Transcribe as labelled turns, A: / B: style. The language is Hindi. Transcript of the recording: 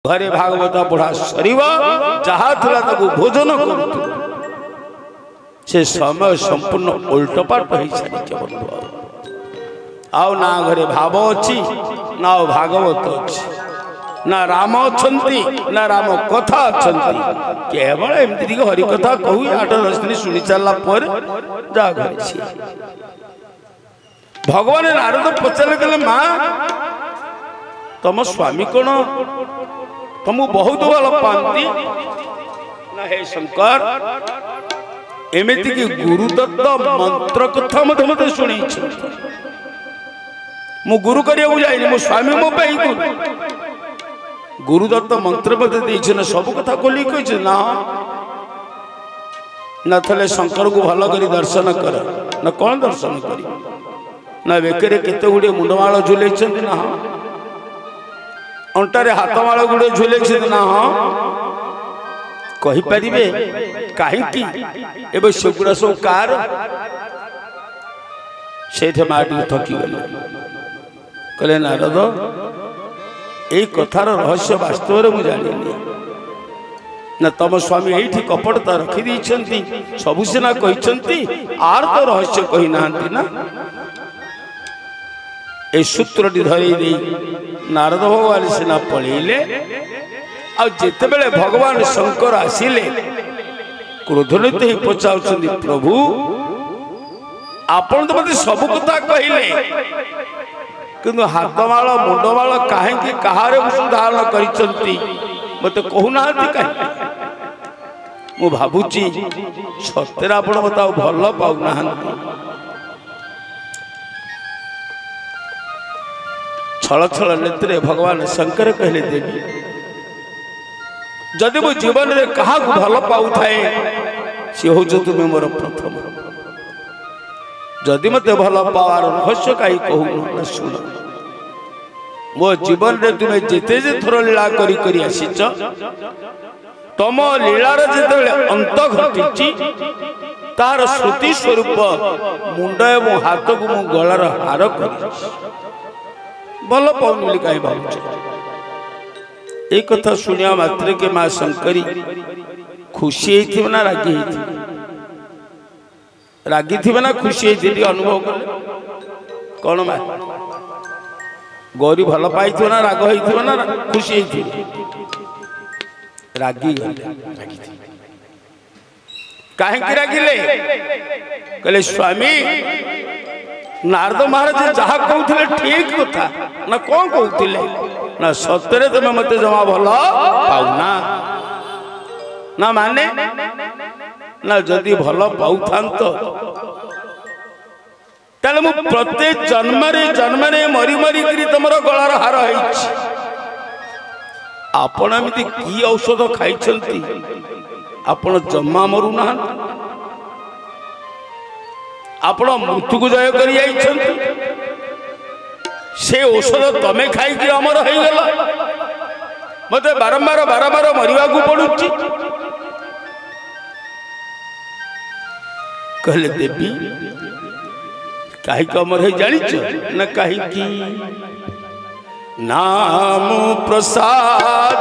A: घरे भागवत पढ़ा सरीब जहाँ था भोजन कर से समय संपूर्ण उल्टपाट हो सारी बंधु आउ ना घरे भाव अच्छी ना भागवत अच्छी ना राम अच्छी ना राम कथा अच्छी केवल एमती हरि कथा कहू 8-10 दिन शुणी सारा पर जा घर भगवान नारद पचारे कहले माँ तुम स्वामी कौन तुमको बहुत भल पाती ना हे शंकर एमती कि गुरुदत्त मंत्र कथा मत मत शुणी मु गुरु करिया जाइनि मो स्वामी मो पाई गुरुदत्त मंत्र मत देइछ ना सब कथा खोली कहिछ ना ना थले शंकर को भल करी दर्शन कर ना कौन दर्शन करी ना बेकरे केते गुडे मुंडमाळ झुलेछन ना अंटारे हाथमाळ गुडे झुलेछन ना कहि परिबे काहेकि एबे सेगुडा सब कार सेठे माटी थकी गले कहले नारद ए कथार रहस्य वास्तव में मुझे जानी ना तुम स्वामी ये कपटता रखी दी सबु सीना कहते आर तो रहस्य कही ना ए सूत्रटी धरई नारद भगवान सीना पलैले आते भगवान शंकर आसिले क्रोधनित ही पचार प्रभु आपण तो मत सब कथा कहले किंतु हाथमाळ मुंडमाळ कहीं कहारे धारण कर मत कहूना मु भावुची सत्य आप भल पाऊना छल छल नेत्रे भगवान शंकर कहले देवी जदि मो जीवन में क्या भल पाऊ थाए सी हूँ तुम्हें मोर प्रथम जदि मत भल पावार रहस्य कहीं कहून शुण मो जीवन में तुम्हें जिते थर लीला करी आसीच तम लीलार जिते अंत घटी तार श्रुति स्वरूप मुंड एवं हाथ को मु गलार हार कर भल पाऊन बोली कहीं भावुच एक कथा शुणिया मात्र के माँ शंकरी खुशी थी ना रागी रागी थी ना खुशी थी अनुभव कले कौन माँ गौरी भल पाई ना राग हो ना खुशी थी रागी कहीं रागिले कहले स्वामी नारद महाराज जहाँ कहते ठीक कथा ना कौन कहते ना सतरे तुम्हें मत जमा भल पाऊना ना माने ना जदि भल पाऊ ताले मु प्रत्येक जन्म मरी मरी करी तुमर गलार हार आपण एमती की औषध खाई आपण जमा मरु ना आपण मृत्यु को जय कर से औषध तमे खाई अमर हो गला मत बारंबार मरवा को पड़ुची कहले देवी कहीं अमर है जानिच ना कहीं नाम प्रसाद